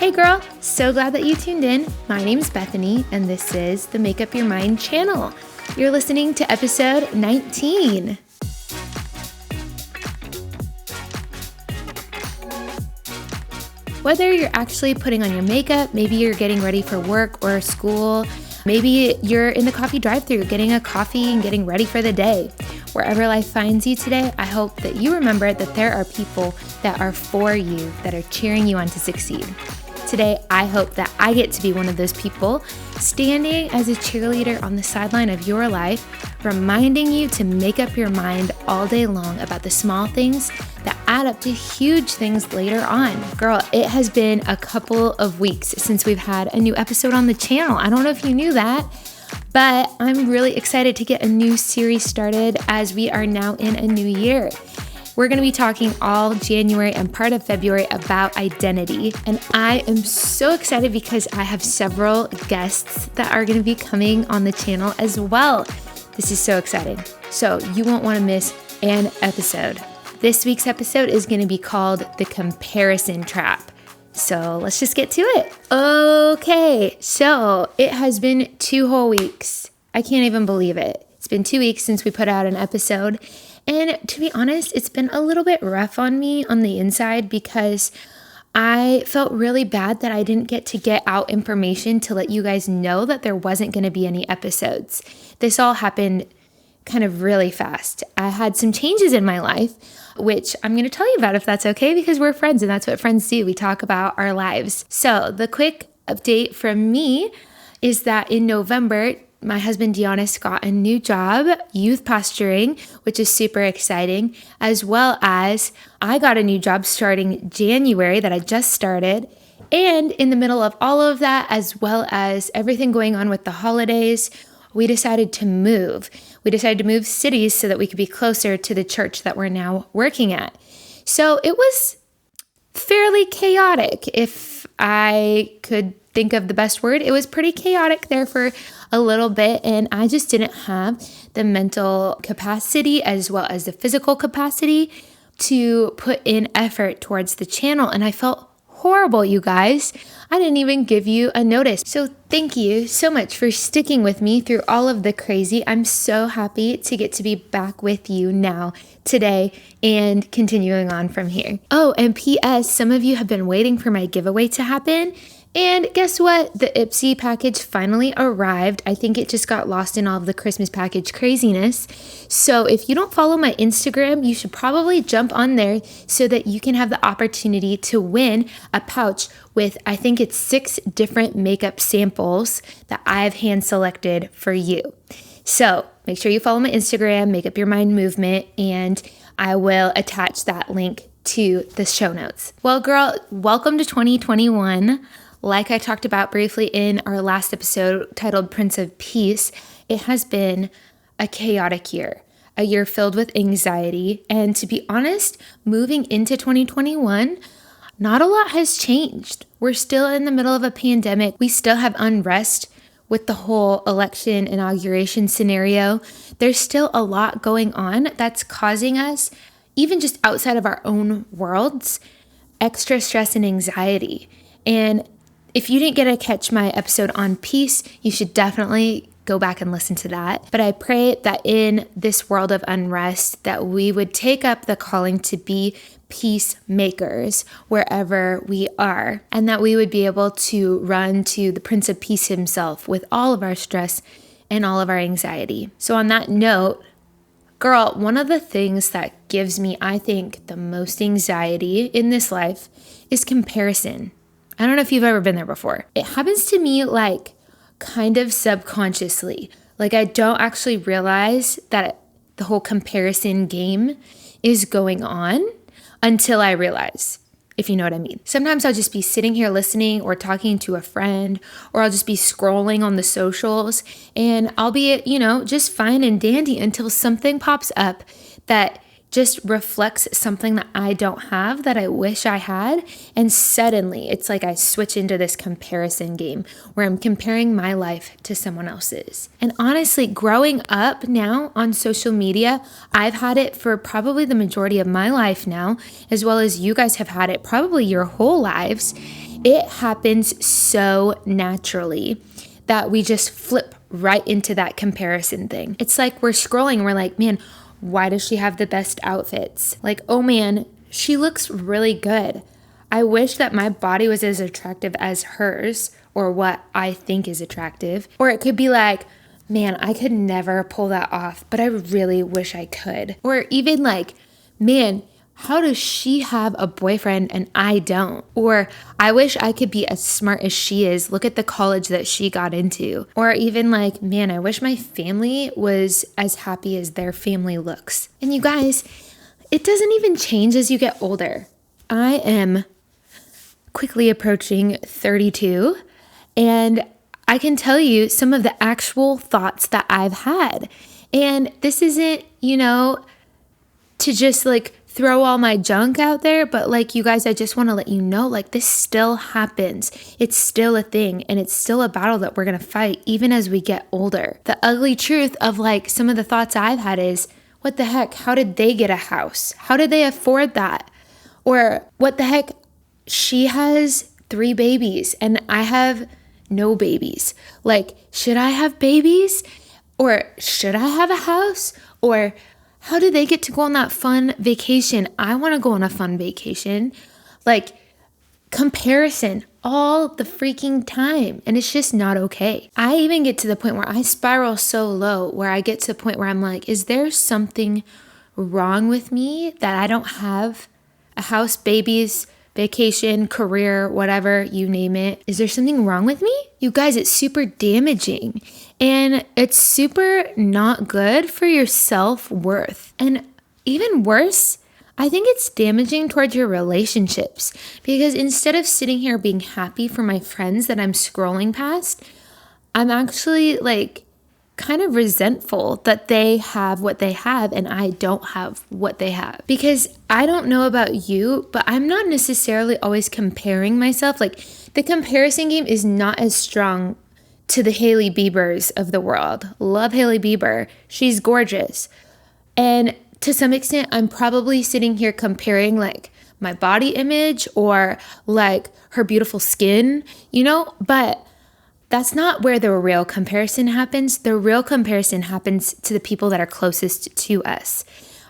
Hey girl, so glad that you tuned in. My name's Bethany, and this is the Make Up Your Mind channel. You're listening to episode 19. Whether you're actually putting on your makeup, maybe you're getting ready for work or school, maybe you're in the coffee drive-thru getting a coffee and getting ready for the day. Wherever life finds you today, I hope that you remember that there are people that are for you, that are cheering you on to succeed. Today, I hope that I get to be one of those people standing as a cheerleader on the sideline of your life, reminding you to make up your mind all day long about the small things that add up to huge things later on. Girl, it has been a couple of weeks since we've had a new episode on the channel. I don't know if you knew that, but I'm really excited to get a new series started as we are now in a new year. We're going to be talking all January and part of February about identity. And I am so excited because I have several guests that are going to be coming on the channel as well. This is so exciting. So you won't want to miss an episode. This week's episode is going to be called The Comparison Trap. So let's just get to it. Okay, so it has been 2 whole weeks. I can't even believe it. It's been 2 weeks since we put out an episode. And to be honest, it's been a little bit rough on me on the inside because I felt really bad that I didn't get out information to let you guys know that there wasn't going to be any episodes. This all happened kind of really fast. I had some changes in my life, which I'm going to tell you about if that's okay, because we're friends and that's what friends do. We talk about our lives. So the quick update from me is that in November, my husband Dionis got a new job, youth pastoring, which is super exciting, as well as I got a new job starting January that I just started. And in the middle of all of that, as well as everything going on with the holidays, we decided to move. We decided to move cities so that we could be closer to the church that we're now working at. So it was fairly chaotic, if I could think of the best word. It was pretty chaotic there for a little bit, and I just didn't have the mental capacity as well as the physical capacity to put in effort towards the channel, and I felt horrible, you guys. I didn't even give you a notice. So thank you so much for sticking with me through all of the crazy. I'm so happy to get to be back with you now, today, and continuing on from here. Oh, and P.S., some of you have been waiting for my giveaway to happen. And guess what? The Ipsy package finally arrived. I think it just got lost in all of the Christmas package craziness. So if you don't follow my Instagram, you should probably jump on there so that you can have the opportunity to win a pouch with, I think it's 6 different makeup samples that I've hand selected for you. So make sure you follow my Instagram, Make Up Your Mind Movement, and I will attach that link to the show notes. Well, girl, welcome to 2021. Like I talked about briefly in our last episode titled Prince of Peace, it has been a chaotic year, a year filled with anxiety. And to be honest, moving into 2021, not a lot has changed. We're still in the middle of a pandemic. We still have unrest with the whole election inauguration scenario. There's still a lot going on that's causing us, even just outside of our own worlds, extra stress and anxiety. And if you didn't get to catch my episode on peace, you should definitely go back and listen to that. But I pray that in this world of unrest, that we would take up the calling to be peacemakers wherever we are, and that we would be able to run to the Prince of Peace himself with all of our stress and all of our anxiety. So on that note, girl, one of the things that gives me, I think, the most anxiety in this life is comparison. I don't know if you've ever been there before. It happens to me like kind of subconsciously. Like I don't actually realize that the whole comparison game is going on until I realize, if you know what I mean. Sometimes I'll just be sitting here listening or talking to a friend, or I'll just be scrolling on the socials, and I'll be, just fine and dandy until something pops up that just reflects something that I don't have that I wish I had. And suddenly it's like I switch into this comparison game where I'm comparing my life to someone else's. And honestly, growing up now on social media, I've had it for probably the majority of my life now, as well as you guys have had it probably your whole lives. It happens so naturally that we just flip right into that comparison thing. It's like we're scrolling and we're like, man, why does she have the best outfits? Like, oh man, she looks really good. I wish that my body was as attractive as hers, or what I think is attractive. Or it could be like, man, I could never pull that off, but I really wish I could. Or even like, man, how does she have a boyfriend and I don't? Or I wish I could be as smart as she is. Look at the college that she got into. Or even like, man, I wish my family was as happy as their family looks. And you guys, it doesn't even change as you get older. I am quickly approaching 32, and I can tell you some of the actual thoughts that I've had. And this isn't, to just like throw all my junk out there, but like, you guys, I just want to let you know, like, this still happens. It's still a thing, and it's still a battle that we're going to fight even as we get older. The ugly truth of like some of the thoughts I've had is, what the heck? How did they get a house? How did they afford that? Or what the heck? She has 3 babies and I have no babies. Like, should I have babies? Or should I have a house? Or how did they get to go on that fun vacation? I want to go on a fun vacation. Like, comparison all the freaking time. And it's just not okay. I even get to the point where I spiral so low, where I get to the point where I'm like, is there something wrong with me that I don't have a house, babies, vacation, career, whatever, you name it? Is there something wrong with me? You guys, it's super damaging, and it's super not good for your self-worth. And even worse, I think it's damaging towards your relationships, because instead of sitting here being happy for my friends that I'm scrolling past, I'm actually like kind of resentful that they have what they have and I don't have what they have. Because I don't know about you, but I'm not necessarily always comparing myself. Like, the comparison game is not as strong to the Hailey Biebers of the world. Love Hailey Bieber. She's gorgeous. And to some extent, I'm probably sitting here comparing like my body image or like her beautiful skin, but that's not where the real comparison happens. The real comparison happens to the people that are closest to us,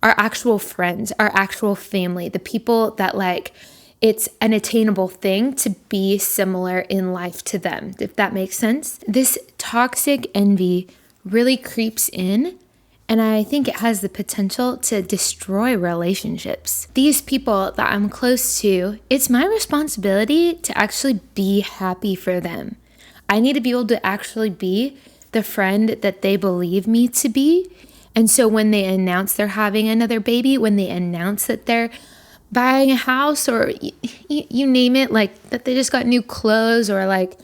our actual friends, our actual family, the people that like it's an attainable thing to be similar in life to them, if that makes sense. This toxic envy really creeps in, and I think it has the potential to destroy relationships. These people that I'm close to, it's my responsibility to actually be happy for them. I need to be able to actually be the friend that they believe me to be. And so when they announce they're having another baby, when they announce that they're buying a house, or you name it, like that they just got new clothes, or like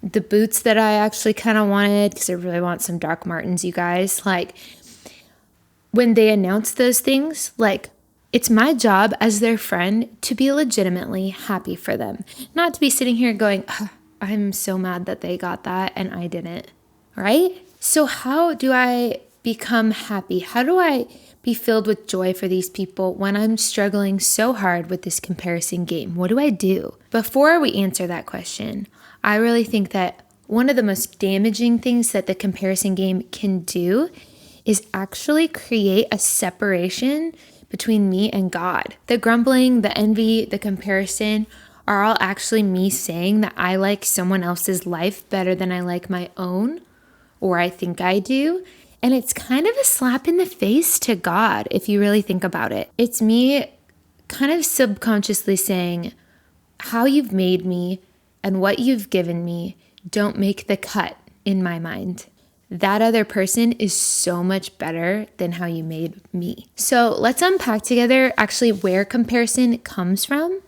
the boots that I actually kind of wanted because I really want some Doc Martens, you guys. Like, when they announce those things, like, it's my job as their friend to be legitimately happy for them, not to be sitting here going, I'm so mad that they got that and I didn't, right? So how do I become happy? How do I be filled with joy for these people when I'm struggling so hard with this comparison game? What do I do? Before we answer that question, I really think that one of the most damaging things that the comparison game can do is actually create a separation between me and God. The grumbling, the envy, the comparison are all actually me saying that I like someone else's life better than I like my own, or I think I do. And it's kind of a slap in the face to God if you really think about it. It's me kind of subconsciously saying, how you've made me and what you've given me don't make the cut in my mind. That other person is so much better than how you made me. So let's unpack together actually where comparison comes from,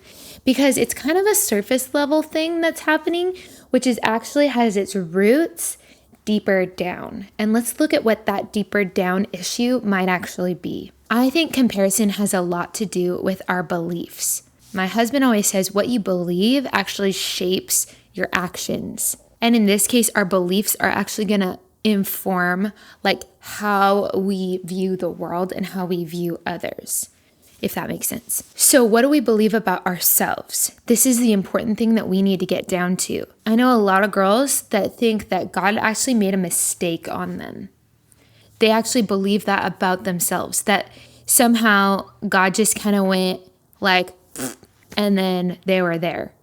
because it's kind of a surface level thing that's happening, which is actually has its roots deeper down. And let's look at what that deeper down issue might actually be. I think comparison has a lot to do with our beliefs. My husband always says what you believe actually shapes your actions. And in this case, our beliefs are actually going to inform like how we view the world and how we view others. if that makes sense. So what do we believe about ourselves? This is the important thing that we need to get down to. I know a lot of girls that think that God actually made a mistake on them. They actually believe that about themselves, that somehow God just kind of went like, and then they were there.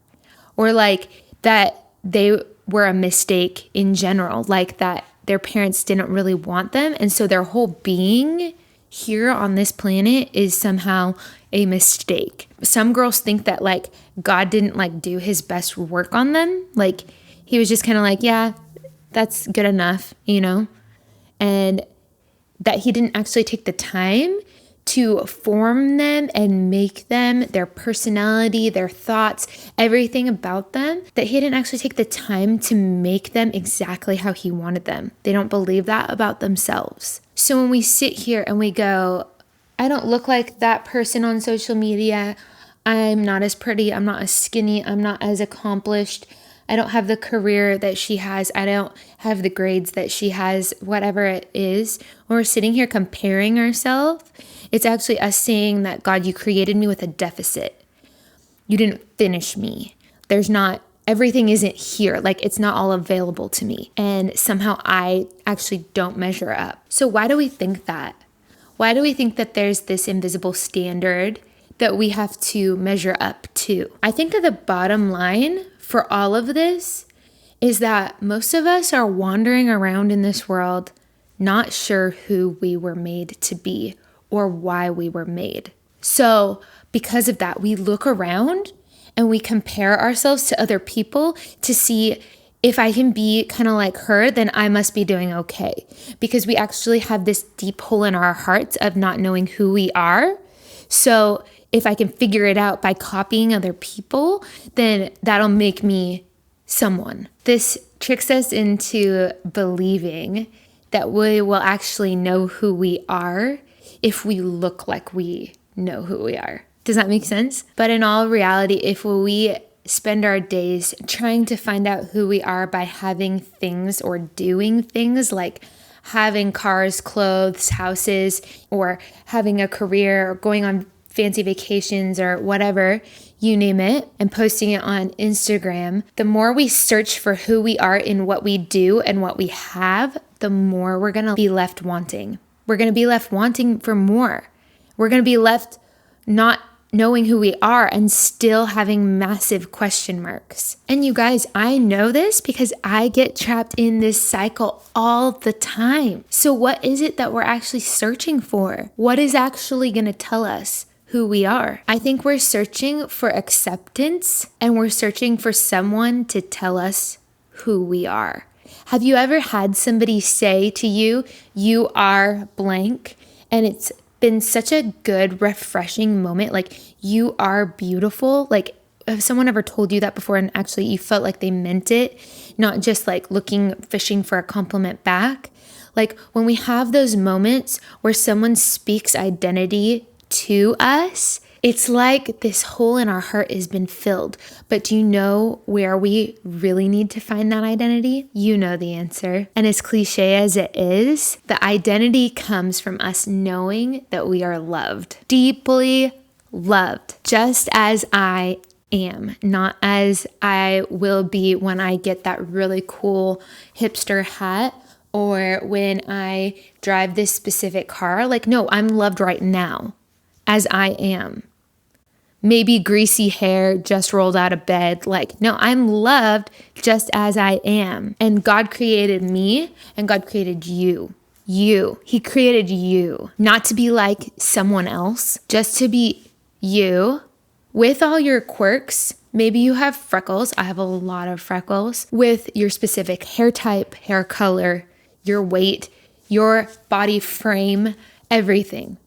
Or like that they were a mistake in general, like that their parents didn't really want them. And so their whole being here on this planet is somehow a mistake. Some girls think that like God didn't like do his best work on them. Like he was just kind of like, yeah, that's good enough, and that he didn't actually take the time to form them and make them, their personality, their thoughts, everything about them, that he didn't actually take the time to make them exactly how he wanted them. They don't believe that about themselves. So when we sit here and we go, I don't look like that person on social media, I'm not as pretty, I'm not as skinny, I'm not as accomplished, I don't have the career that she has, I don't have the grades that she has, whatever it is. When we're sitting here comparing ourselves, it's actually us saying that, God, you created me with a deficit. You didn't finish me. Everything isn't here. Like it's not all available to me. And somehow I actually don't measure up. So why do we think that? Why do we think that there's this invisible standard that we have to measure up to? I think that the bottom line for all of this is that most of us are wandering around in this world not sure who we were made to be or why we were made. So because of that, we look around and we compare ourselves to other people to see if I can be kind of like her, then I must be doing okay. Because we actually have this deep hole in our hearts of not knowing who we are. So if I can figure it out by copying other people, then that'll make me someone. This tricks us into believing that we will actually know who we are if we look like we know who we are. Does that make sense? But in all reality, if we spend our days trying to find out who we are by having things or doing things like having cars, clothes, houses, or having a career or going on fancy vacations or whatever, you name it, and posting it on Instagram, the more we search for who we are in what we do and what we have, the more we're going to be left wanting. We're going to be left wanting for more. We're going to be left not knowing who we are and still having massive question marks. And you guys, I know this because I get trapped in this cycle all the time. So what is it that we're actually searching for? What is actually going to tell us who we are? I think we're searching for acceptance and we're searching for someone to tell us who we are. Have you ever had somebody say to you, you are blank, and it's been such a good, refreshing moment, like you are beautiful? Like, have someone ever told you that before and actually you felt like they meant it, not just like fishing for a compliment back? Like when we have those moments where someone speaks identity to us, it's like this hole in our heart has been filled. But do you know where we really need to find that identity? You know the answer. And as cliche as it is, the identity comes from us knowing that we are loved, deeply loved, just as I am, not as I will be when I get that really cool hipster hat or when I drive this specific car. Like, no, I'm loved right now as I am. Maybe greasy hair, just rolled out of bed. Like, no, I'm loved just as I am. And God created me and God created you. He created you, not to be like someone else, just to be you with all your quirks. Maybe you have freckles. I have a lot of freckles. With your specific hair type, hair color, your weight, your body frame, everything.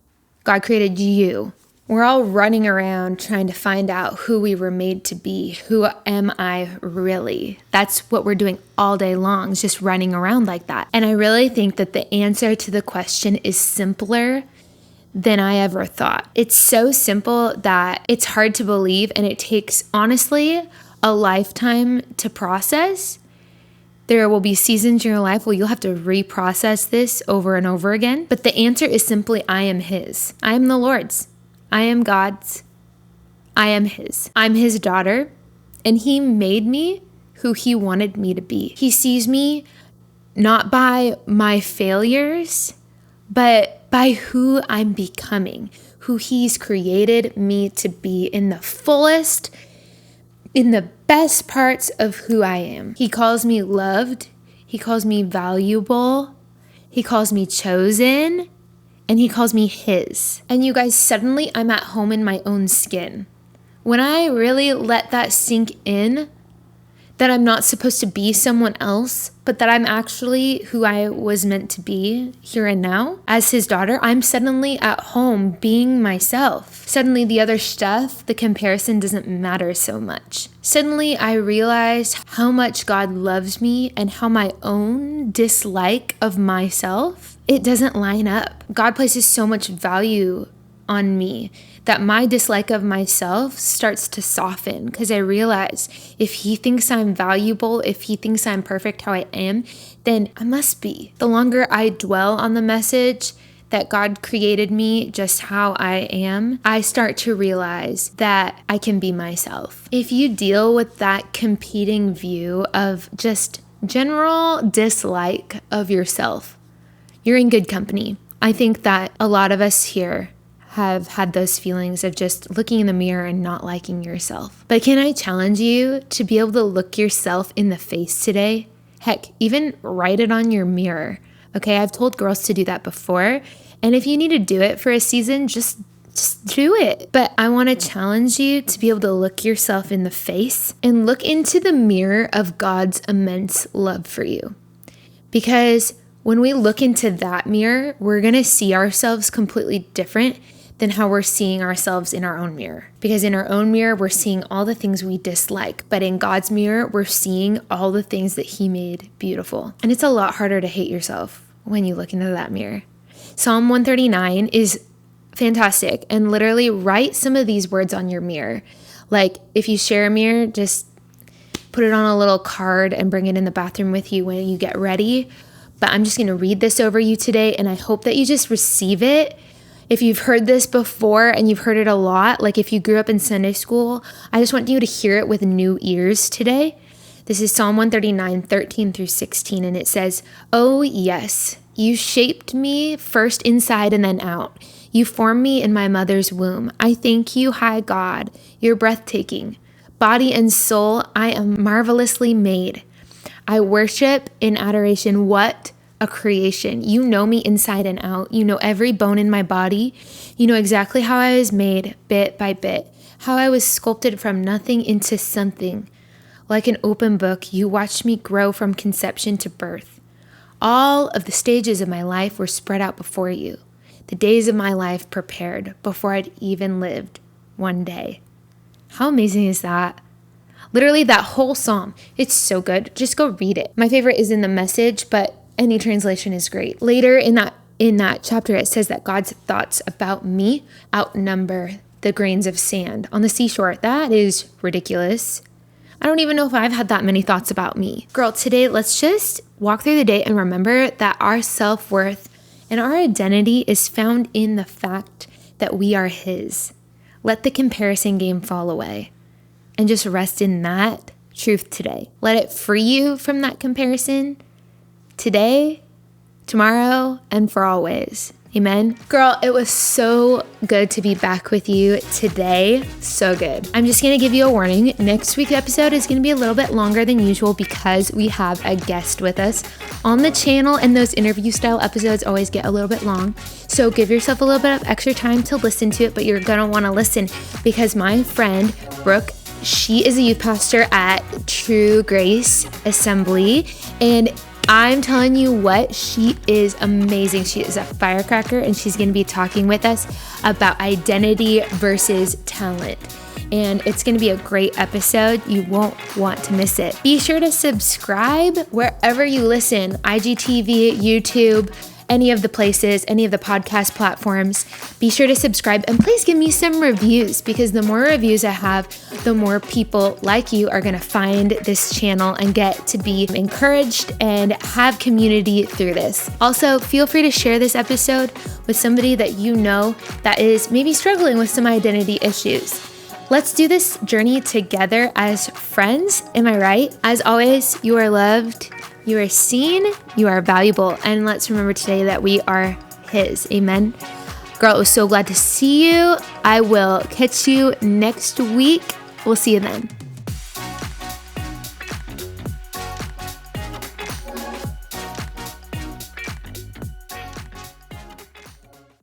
God created you. We're all running around trying to find out who we were made to be. Who am I really? That's what we're doing all day long, is just running around like that. And I really think that the answer to the question is simpler than I ever thought. It's so simple that it's hard to believe, and it takes, honestly, a lifetime to process. There will be seasons in your life where you'll have to reprocess this over and over again. But the answer is simply, I am His. I am the Lord's. I am God's. I am His. I'm His daughter, and He made me who He wanted me to be. He sees me not by my failures, but by who I'm becoming, who He's created me to be in the fullest, in the best parts of who I am. He calls me loved. He calls me valuable. He calls me chosen. And He calls me His. And you guys, suddenly I'm at home in my own skin. When I really let that sink in, that I'm not supposed to be someone else, but that I'm actually who I was meant to be here and now. As His daughter, I'm suddenly at home being myself. Suddenly the other stuff, the comparison doesn't matter so much. Suddenly I realized how much God loves me and how my own dislike of myself, it doesn't line up. God places so much value on me that my dislike of myself starts to soften because I realize if He thinks I'm valuable, if He thinks I'm perfect how I am, then I must be. The longer I dwell on the message that God created me just how I am, I start to realize that I can be myself. If you deal with that competing view of just general dislike of yourself, you're in good company. I think that a lot of us here have had those feelings of just looking in the mirror and not liking yourself. But can I challenge you to be able to look yourself in the face today? Heck, even write it on your mirror. Okay, I've told girls to do that before. And if you need to do it for a season, just do it. But I want to challenge you to be able to look yourself in the face and look into the mirror of God's immense love for you. Because when we look into that mirror, we're going to see ourselves completely different than how we're seeing ourselves in our own mirror. Because in our own mirror, we're seeing all the things we dislike. But in God's mirror, we're seeing all the things that He made beautiful. And it's a lot harder to hate yourself when you look into that mirror. Psalm 139 is fantastic. And literally write some of these words on your mirror. Like if you share a mirror, just put it on a little card and bring it in the bathroom with you when you get ready. But I'm just going to read this over you today. And I hope that you just receive it. If you've heard this before and you've heard it a lot, like if you grew up in Sunday school, I just want you to hear it with new ears today. This is Psalm 139, 13 through 16, and it says, "Oh yes, you shaped me first inside and then out. You formed me in my mother's womb. I thank you, high God. You're breathtaking. Body and soul, I am marvelously made. I worship in adoration. What a creation. You know me inside and out. You know every bone in my body. You know exactly how I was made bit by bit, how I was sculpted from nothing into something. Like an open book, you watched me grow from conception to birth. All of the stages of my life were spread out before you. The days of my life prepared before I'd even lived one day." How amazing is that? Literally that whole psalm. It's so good. Just go read it. My favorite is in the Message, but any translation is great. Later in that chapter, it says that God's thoughts about me outnumber the grains of sand on the seashore. That is ridiculous. I don't even know if I've had that many thoughts about me. Girl, today, let's just walk through the day and remember that our self-worth and our identity is found in the fact that we are His. Let the comparison game fall away and just rest in that truth today. Let it free you from that comparison today, tomorrow, and for always. Amen. Girl, it was so good to be back with you today. So good. I'm just going to give you a warning. Next week's episode is going to be a little bit longer than usual because we have a guest with us on the channel, and those interview style episodes always get a little bit long. So give yourself a little bit of extra time to listen to it, but you're going to want to listen because my friend Brooke, she is a youth pastor at True Grace Assembly, and I'm telling you what, she is amazing. She is a firecracker, and she's going to be talking with us about identity versus talent. And it's going to be a great episode. You won't want to miss it. Be sure to subscribe wherever you listen, IGTV, YouTube, any of the places, any of the podcast platforms, be sure to subscribe and please give me some reviews, because the more reviews I have, the more people like you are going to find this channel and get to be encouraged and have community through this. Also, feel free to share this episode with somebody that you know that is maybe struggling with some identity issues. Let's do this journey together as friends. Am I right? As always, you are loved, you are seen, you are valuable. And let's remember today that we are His. Amen. Girl, it was so glad to see you. I will catch you next week. We'll see you then.